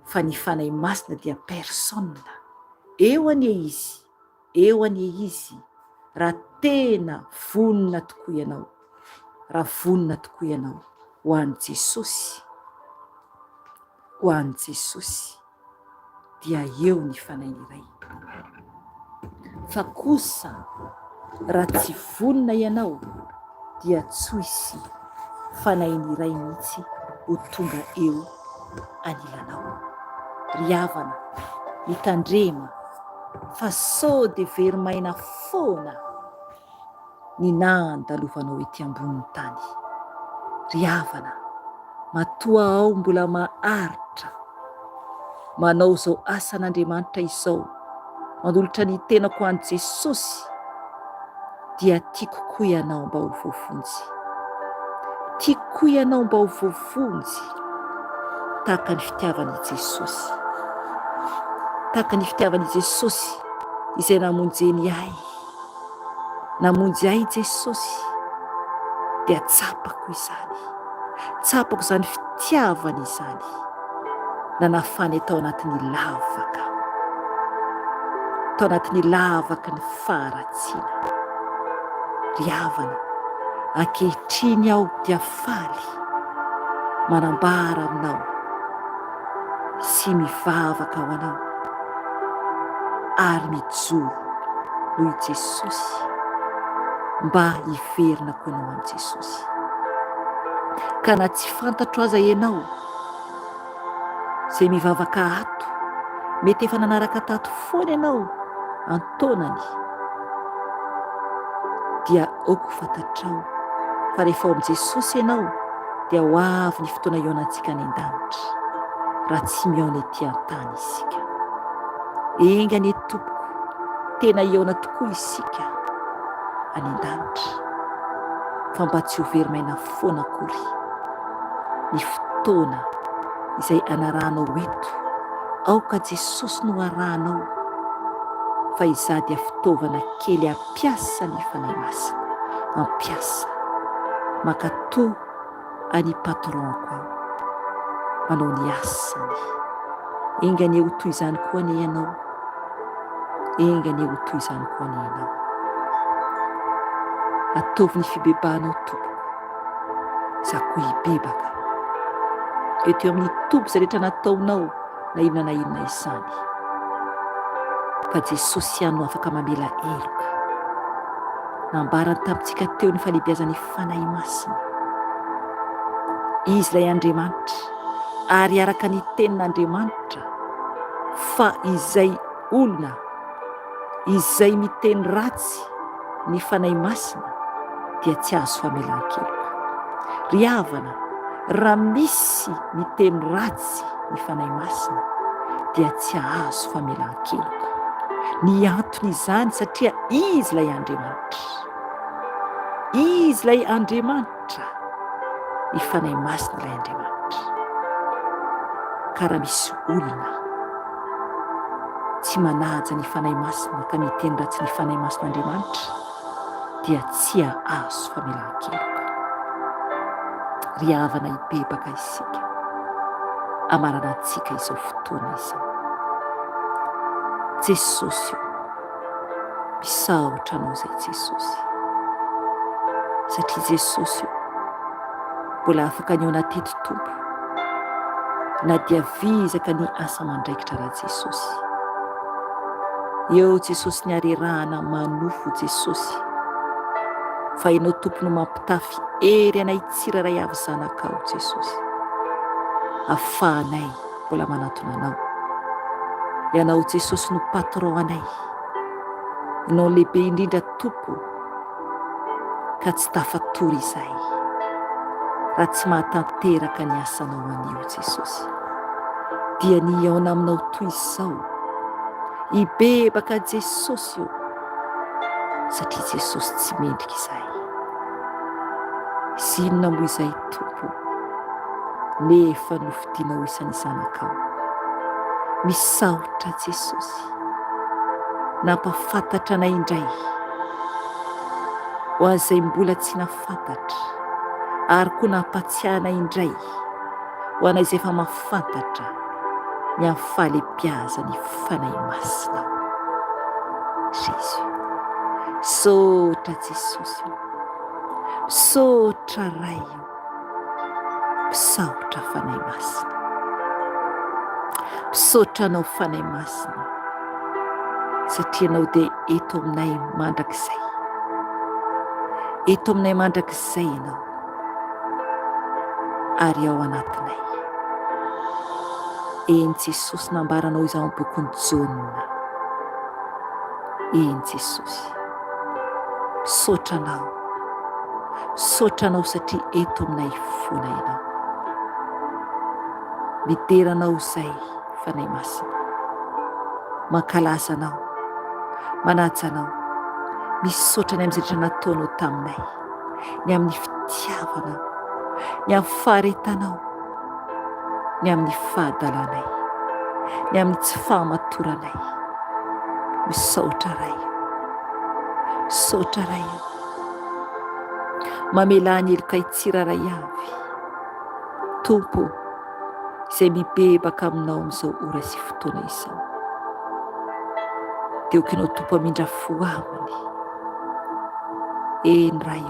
fa ny fanahy masina dia persona. Eo anie izy, eo anie izy, raha tena vonona tokoa ianao, raha vonona tokoa ianao ho an'i Jesosy, ho an'i Jesosy, dia eo ny fanahiny iray. Fa kosa raha tsy vonona ianao, dia tsy hisy fanahiny iray mihitsy ho tonga eo anilanao. Ry havana, mitandrema fa sao de very maina foana ny nandalovanao ety ambonin'ny tany. Ry havana, matoa ao mbola maharitra manao zao asan'Andriamanitra izao, manolotra ny tenako an' Jesosy, dia tiako koa ianao mba ho voavonjy, tiako koa ianao mba ho voavonjy tahaka ny fitiavan'i Jesosy, tahaka ny fitiavan'i Jesosy izay namonjeny ahy, namonjy ahy Jesosy, dia tsapako izany, tsapako izany fitiavana izany, nanafany atao anatin'ny lavaka, tao anatin'ny lavaka ny faharatsiana. Ry havana, ankehitriny aho dia faly manambara aminao sy mivavaka ho anao, ary mijoro noho i Jesosy, mba hiverina koa ianao amin'i Jesosy. Ka na tsy fantatro aza ianao, zay mivavaka ato, mety efa nanaraka tato foana ianao antaonany, dia aoko fantatrao fa rehefa ao amin'i Jesosy ianao, dia ho avy ny fotoana ionantsika any an-danitra, raha tsy miaona ety an-tany isika. Engany tompoko, tena iaona tokoa isika any an-danitra, fa mba tsy ho very maina foana akory ny fotoana izay anaranao eto. Aoka Jesosy no arahanao, fa izaho dia fitaovana kely ampiasa ny fanahy masina, ampiasa makatoa any patronko aho manao ny asany. Engany ho toy izany koa ny ianao, engany ho toy izany koa ny ianao. Ataovy ny fibebahanao tompoko, za koa hibebaka eto amin'ny tompo izay rehetra nataonao na inona izany. Fa Jesosy ihany no afaka mamela heloka. Nambarany tamintsika teo ny falehibiazan'ny fanahy masina. Izy ilay Andriamanitra, ary araka ny tenin'Andriamanitra fa izay olona izay miteny ratsy ny fanahy masina dia tsy azo famelan-keloka. Ry havana, raha misy miteny ratsy ny fanahy masina dia tsy azo famelan-keloka. Ny antony izany satria izy ilay Andriamanitra, izy ilay Andriamanitra, ny fanahy masina ilay Andriamanitra. Ka raha misy olona tsy manaja ny fanahy masina ka miteny ratsy ny fanahy masin'Andriamanitra dia tsy azo famelan-keloka. Ry havana, hibebaka isika amarana antsika izao fotoana izao. Jesosy, misaotra anao izay Jesosy, satria Jesosy mbola afaka ny ao anateto tompo, na dia vizaka ny asa mandraikitra raha Jesosy. Eo Jesosy ny harerahana manofo Jesosy, fa ianao tompo no mampitafy ery anay tsiraray avy zanakao Jesosy. Afahanay mbola manatona anao. Ianao Jesosy no patron anay, ianao lehibe indrindra tompo, ka tsy tafatory izay raha tsy mahatanteraka ny asanao anio Jesosy. Dia ny aona aminao toy izao, hibebaka Jesosy io, satria Jesosy tsy mendrika izay. Zinona moa izay tompo, nefa nofidianao isan'ny zanakao. Misaotra Jesosy, nampafantatra anay indray ho an'izay mbola tsy nafantatra, ary koa nampatsiahana indray ho anay izay efa mahafantatra ny amin'ny fahalehibiazan'ny fanahy masinao. Jésus, misaotra Jesosy, misaotra Ray, misaotra fanahy masina. Misaotra anao fanahy masina, satria anao dia eto aminay mandrakizay, eto aminay mandrakizay ianao, ary ao anatinay. Eny Jesosy, nambaranao izao amin'ny bokin'ny Jaona. Eny Jesosy, misaotra anao, misaotra anao satria eto aminay foana ianao. Mideranao izay fanahy masina, mankalaza anao, manaja anao, misaotra ny amin'izay rehetra nataonao taminay, ny amin'ny fitiavanao, ny amin'ny faharetanao, ny amin'ny fahadalanay, ny amin'ny tsy fahamatoranay. Misaotra Ray, misaotra Ray, mamela ny heloka tsiraray avy tompo, izay mibebaka aminao amin'izao ora sy fotoana izao. Dia okinao tompo amindra fo aminy. Eny Ray,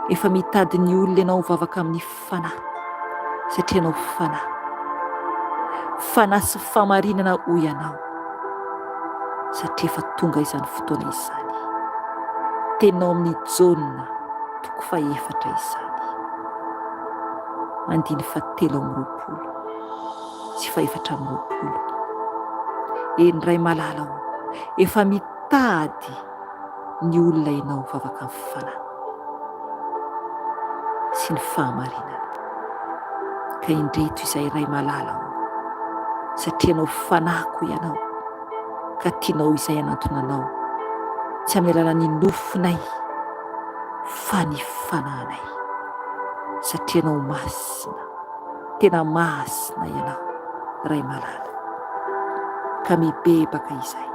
efa mitady ny olona ianao mivavaka amin'ny fanahy, satria ianao fanahy, fanahy sy famarinana ho ianao, satria efa tonga izany fotoana izany. Teninao amin'ny Jaona 4 izany, andiny 7:20 sy 4:20. Eny Ray malala, efa mitady ny olona ianao mivavaka amin'ny fanahy sy ny fahamarinana. Ka indreto izay Ray malala, satria ianao fanahiko ianao, ka tianao izay anantonanao, tsy amin'ny alalan'ny nofinay fa ny fanahinay, satria ianao masina, tena masina ianao Ray malala. Ka mibebaka izay,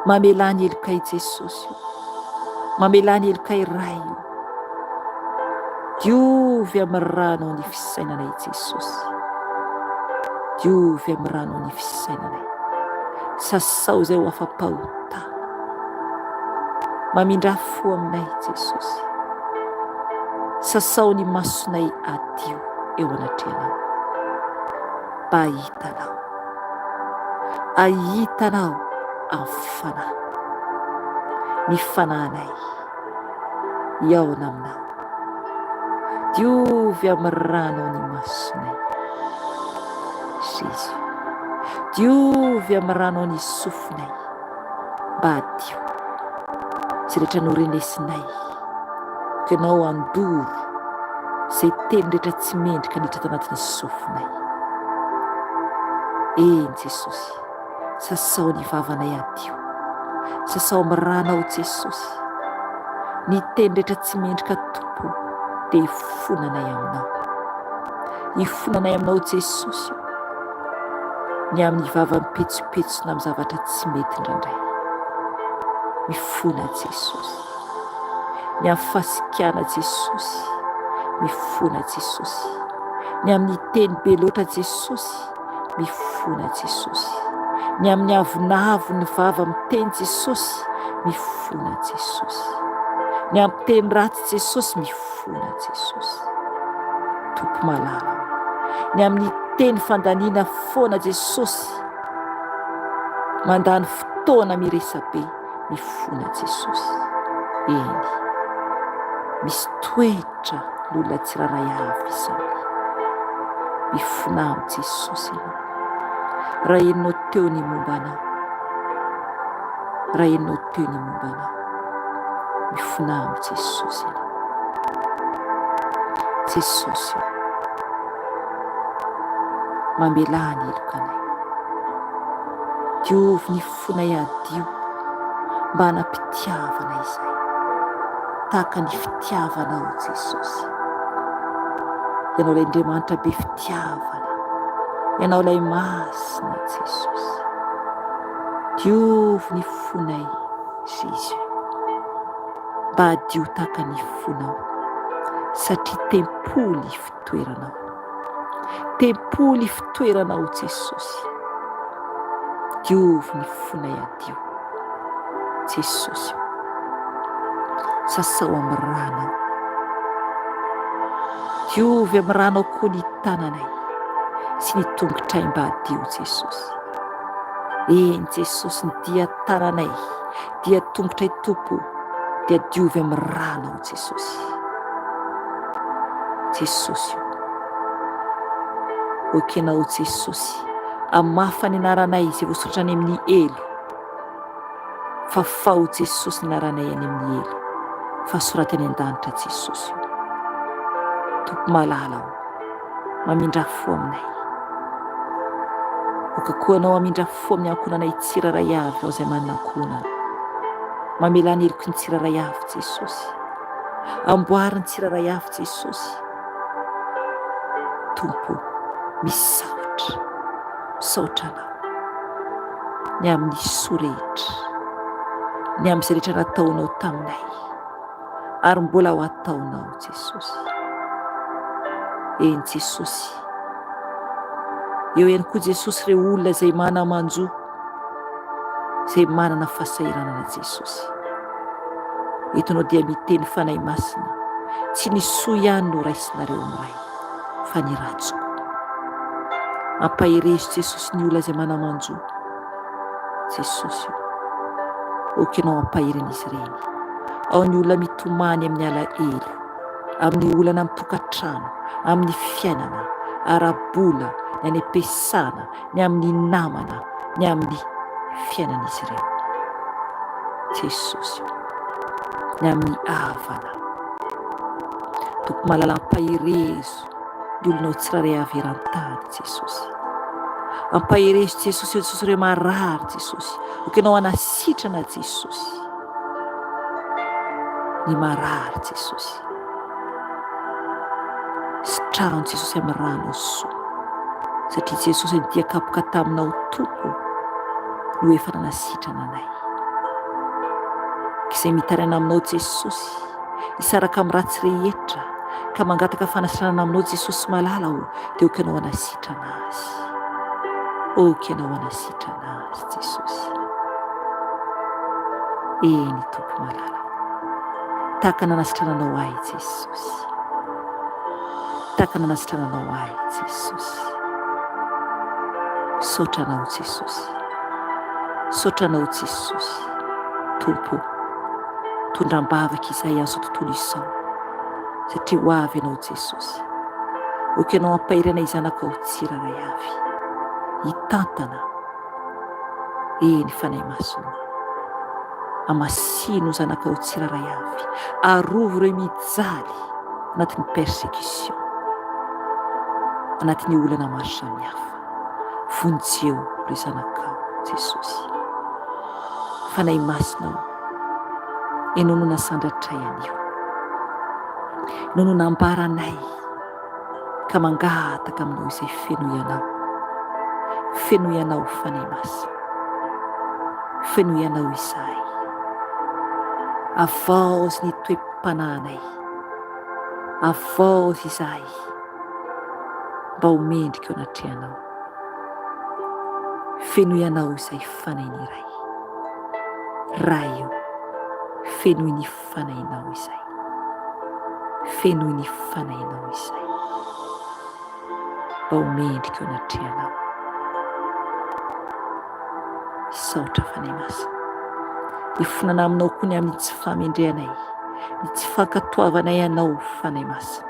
mamela ny helokay Jesosy, mamela ny helokay Ray, diovy amin'ny rano ny fisainanay Jesosy, diovy amin'ny rano ny fisainanay. Sasao izay ho afa-pahota, mamindra fo aminay Jesosy. Sasao ny masonay adio eo anatrehanao, mba ahitanao, ahitanao amin'ny fanahy, ny fanahinay iaona aminao. Diovy amin'ny rano ny masonay Jésus, diovy amin'ny rano ny sofinay, mba adio zay rehetra norenesinay, ka ianao andoro zay teny rehetra tsy mendrika niditra tanatin'ny sofinay. Eny Jesosy, sasao ny vavanay adio, sasao amin'ny ranao Jesosy, ny teny rehetra tsy mendrika tompo dia hifonanay aminao, hifonanay aminao Jesosy, ny amin'ny vava mipetsopetsona amin'ny zavatra tsy mety indraindray. Mifona Jesosy, ny amin'ny fasikana Jesosy, mifona Jesosy, ny amin'ny teny be loatra Jesosy, mifona Jesosy, ny amin'ny avonavo ny vava miteny Jesosy, mifona Jesosy, ny amin'ny teny ratsy Jesosy, mifona Jesosy. Tompo malala, ny amin'ny teny fandaniana foana Jesosy, mandany fotoana miresabe, mifona Jesosy. Eny, misy toetra n'olona tsiraray avy izany, mifona amin'ny Jesosy ianao. Raha enonao teo ny mombanao, raha enonao teo ny mombanao, mifona amin'ny Jesosy ianao. Jesosy, mamelà ny elokanay, diovy ny fonay adio mba hanampitiavana izay, tahaka ny fitiavanao Jesosy. Ianao ilay Andriamanitra be fitiavana, ianao ilay masina Jesosy, diovy ny fonay Jésus, mba hadio tahaka ny fonao, satria tempoly fitoeranao, tempoly fitoeranao Jesosy. Diovy ny fonay adio Jesosy, sasao amin'ny ranao, diovy amin'ny ranao koa ny tananay sy ny tongotray mba hadio Jesosy. Eny Jesosy, ny dia tananay, dia tongotray tompo, dia diovy amin'ny ranao Jesosy. Jesosy, okenao Jesosy, amafy ny anaranay izay voasoratra any amin'ny elo, fa fao Jesosy ny anaranay any amin'ny elo, fa soraty any an-danitra Jesosy. Tompo malala, mamindra fo aminay, okakoa anao mamindra fo amin'ny ankonanay tsiraray avy ao izay manana ankonana, mamela ny eloko ny tsiraray avy Jesosy, amboary ny tsiraray avy Jesosy. Tompo, misaotra, misaotra anao ny amin'ny sorehetra, ny amin'izay rehetra nataonao taminay ary mbola ho ataonao Jesosy. Eny Jesosy, eo ihany koa Jesosy ireo olona izay manamanjo, izay manana fahasahiranana Jesosy. Eto anao dia miteny fanahy masina, tsy ny soa ihany no raisinareo amiray, fa ny ratsy koa. Ampaherezo Jesosy ny olona izay manamanjo Jesosy, okenao ampaheren'izy ireny. Ao ny olona mitomany amin'ny alahelo, amin'ny olana amin'ny tokantrano, amin'ny fiainana, ara-bola, ny any am-piasana, ny amin'ny namana, ny amin'ny fiainan'izy ireo Jesosy, ny amin'ny havana. Tompo malala, ampaherezo ny olonao tsiraray avy eran-tany Jesosy. Ampaherezo Jesosy, Jesosy ireo marary Jesosy, okenao anasitrana Jesosy, ny marary Jesosy. Sitrahany Jesosy amin'ny rano soa, satria Jesosy ny dia kapoka taminao tompo no efa nanasitrana anay. Izay mitaraina aminao Jesosy, hisaraka amin'ny ratsy rehetra, ka mangataka fanasarana aminao Jesosy malala o dia oka ianao hanasitrana azy, oka ianao hanasitrana azy Jesosy. Eny Tompo malala, tahaka nanasitrananao ahy Jesosy, tahaka nanasitrananao ahy Jesosy. Saotranao Jesosy, saotranao Jesosy. Tompo, tondram-bavaka izay azo tontolo izao satria ho avy ianao Jesosy. Oka ianao hampahirana izanakao tsiraray avy, hitantana eny fanahy masona, hamasino zanakao tsiraray avy, arovo ireo mijaly anatin'ny persécution, anatin'ny olana maro samihafa. Vonjeo ireo zanakao Jesosy. Fanahy masina ianao no nasandratray anio, ianao no nambaranay ka mangataka aminao izay feno ianao, feno ianao fanahy masina, feno ianao izahay. Avaozy ny toe-pananay, avaozy izahay mba ho mendrika eo anatrehanao. Feno ianao izay fanahy iray, raha eo feno ny fanahinao izay, feno ny fanahinao izay mba ho mendrika eo anatrehanao. Saotra fanahy masina, hifonana aminao koa ny amin'ny tsy fahamendrehanay, ny tsy fankatoavanay anao fanahy masina.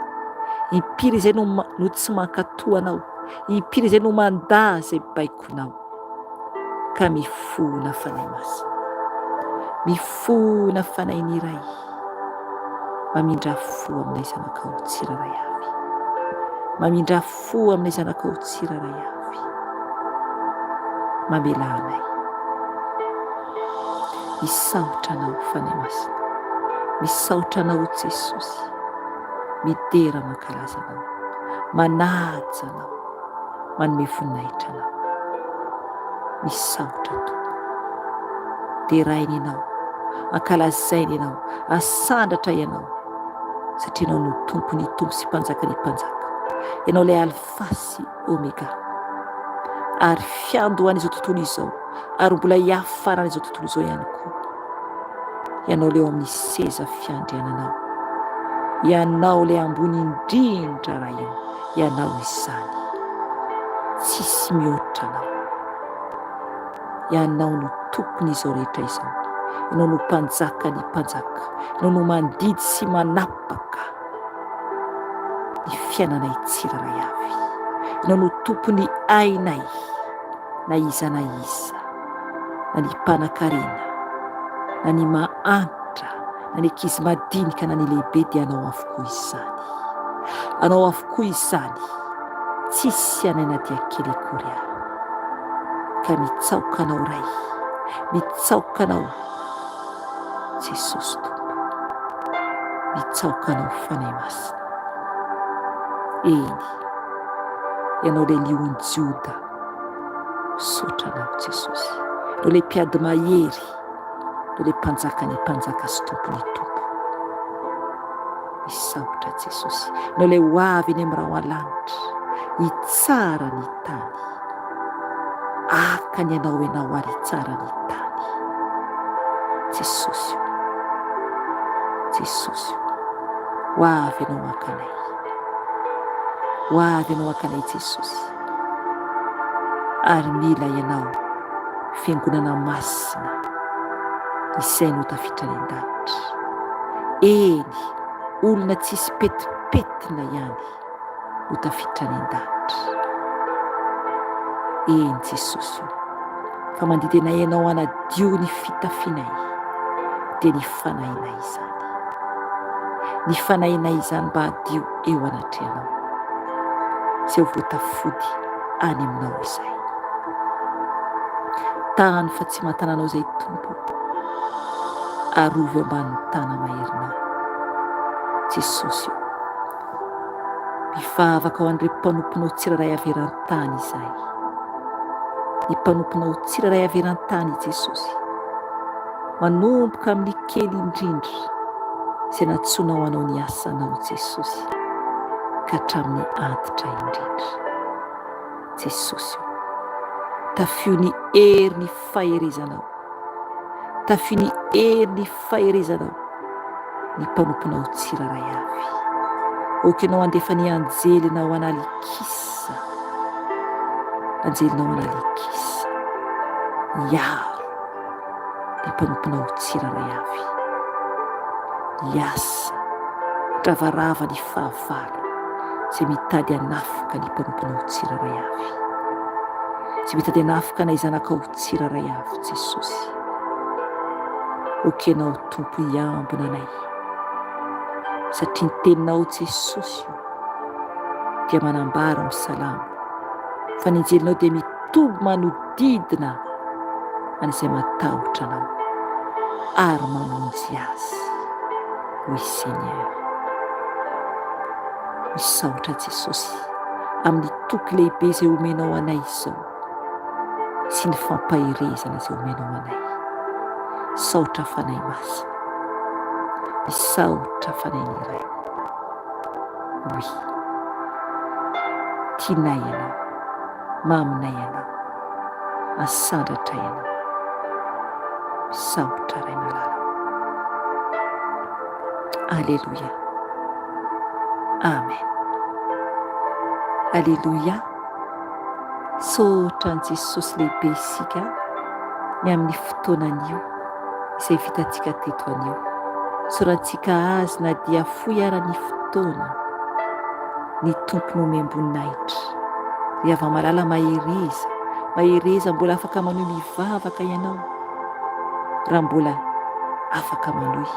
Impiry izay no tsy mankatoa anao, impiry izay no mandà izay baikonao, ka mifona fanahy masina, mifona fanahy iray mamindra fo aminay zanakao tsiraray avy, mamindra fo aminay zanakao tsiraray avy, mamela anay. Misaotra anao fanahy masina, misaotra anao Jesosy, midera mankalaza anao, manaja anao, manome voninahitra anao. Misaotra Tompo, derainy ianao, ankalazainy ianao, asandratra ianao satria ianao no Tompo ny Tompo sy mpanjaka ny mpanjaka, ianao ilay alfa sy omega, ary fiandohan'izao tontolo izao, ary mbola hiafaran'izao tontolo izao ihany koa. Ianao ilay amin'ny seza fiandriananao, ianao ilay ambony indrindra raha io, ianao izany, tsisy mihoatra anao. Ianao no tompon'izao rehetra izao, ianao no mpanjaka ny mpanjaka, ianao no mandidy sy manapaka ny fiainanay tsiraray avy, ianao no tompony ainay na iza na iza, na ny mpanan-karena, na ny mahantra, na ny ankizy madinika, na ny lehibe, dia anao avokoa izany, anao avokoa izany, tsisy anaina dia kely akory ary. Ka mitsaoka anao ray, mitsaoka anao Jesosy Tompo, mitsaoka anao fanahy masina. Eny, ianao ilay liony Joda, misaotra anao Jesosy, ianao ilay mpiady mahery, ianao ilay mpanjaka ny mpanjaka sy tompony Tompo. Misaotra Jesosy, ianao ilay ho avy eny amin'ny raha alanitra, hitsara ny tany, aka ny ianao ary hitsara ny tany. Jesosy, Jesosy, ho avy ianao ankanay, ho avy ianao ankanay Jesosy, ary mila ianao fiangonana masina izay no tafiditra any an-danitra. Eny, olona tsisy petipetina ihany no tafiditra any an-danitra. Eny Jesosy, fa mandidinay ianao hanadio ny fitafianay dia ny fanahinay izany, ny fanahinay izany mba hadio eo anatrehanao, izay ho voatafody any aminao izay. Tany fa tsy mahatananao izay Tompo, arovy ambanin'ny tana maherinao Jesosy. Mivavaka ho an'ireo mpanomponao tsiraray averan-tany izay, ny mpanomponao tsiraray averan-tany Jesosy, manomboka amin'ny kely indrindra izay natsoinao anao ny asanao Jesosy, ka hatramin'ny antitra indrindra. Jesosy tafio ny hery ny faherezanao, tafio ny hery ny faherezanao, ny mpanomponao tsiraray avy. Okanao andefa ny anjelinao analikisa, anjelinao analikisa iaro ny mpanomponao tsiraray avy. Iasa ravarava ny fahavalo izay mitady hanafoka ny mpanomponao tsiraray avy, tsy mitady hanafoka na zanakao tsiraray avy. Jesosy okenao tompo iambina anay, satria ny teninao Jesosy dia manambara amin'ny salamo fa ny anjelinao dia mitombo manodidina an'izay matahotra anao ary mamonjy azy. Oui Seigneur, misaotra Jesosy amin'ny toky lehibe izay omenao anay izao sy ny fampaherezana izay omenao anay. Saotra fanahy masina, misaotra fanahy ny iray. Oui, tianay ianao, maminay ianao, asandratra ianao. Misaotra ray malala. Alléluia. Amen. Alléluia. Saotra ny Jesosy lehibe isika ny amin'ny fotoanan'io izay vitantsika teto anio. Sorantsika azy na dia foy ara ny fotoana, ny tompony omem-boninahitra. Ry avy malala mahereza, mahereza mbola afaka manohy mivavaka ianao, raha mbola afaka manohy.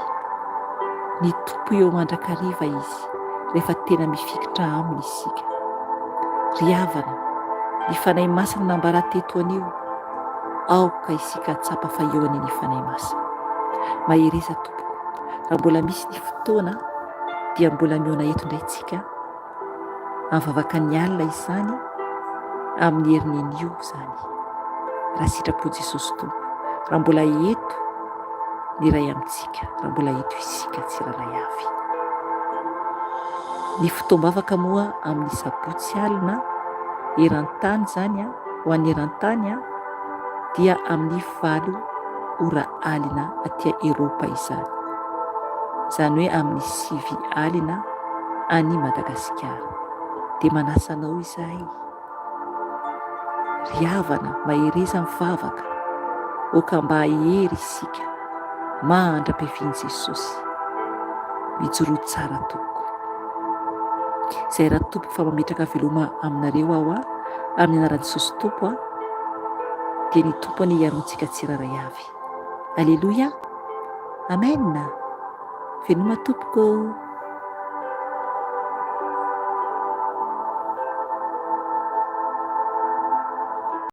Ny tompo eo mandrakariva izy rehefa tena mifikitra aminy isika. Ry havana, ny fanahy masina nambara teto anio, aoka isika tsapa fa eo an'iny fanahy masina. Mahereza tompo, raha mbola misy ny fotoana dia mbola miona eto indray tsika amivavaka ny alina izany, amin'ny herin'inio zany. Raha sitrapo Jesosy tompo, raha mbola eto ny ray amintsika, raha mbola eto isika tsiraray avy. Ny fotoam-bavaka moa amin'ny sabotsy alina eran-tany zany ho an'ny eran-tany dia amin'ny 9 ora alina atya Eropa izany, zany hoe amin'ny 9 alina any Madagasikara. Dia manasa anao izahay, ry havana mahereza mivavaka, oka mba hery isika mandra-piavian'i Jesosy, mijoro tsara toko. Izay raha tompo fa mametraka veloma aminareo aho amin'ny anaran'i Jesosy tompo dia ny tompo ny hiarontsika tsiraray avy. Alléluia. Amen. Veloma tompoko.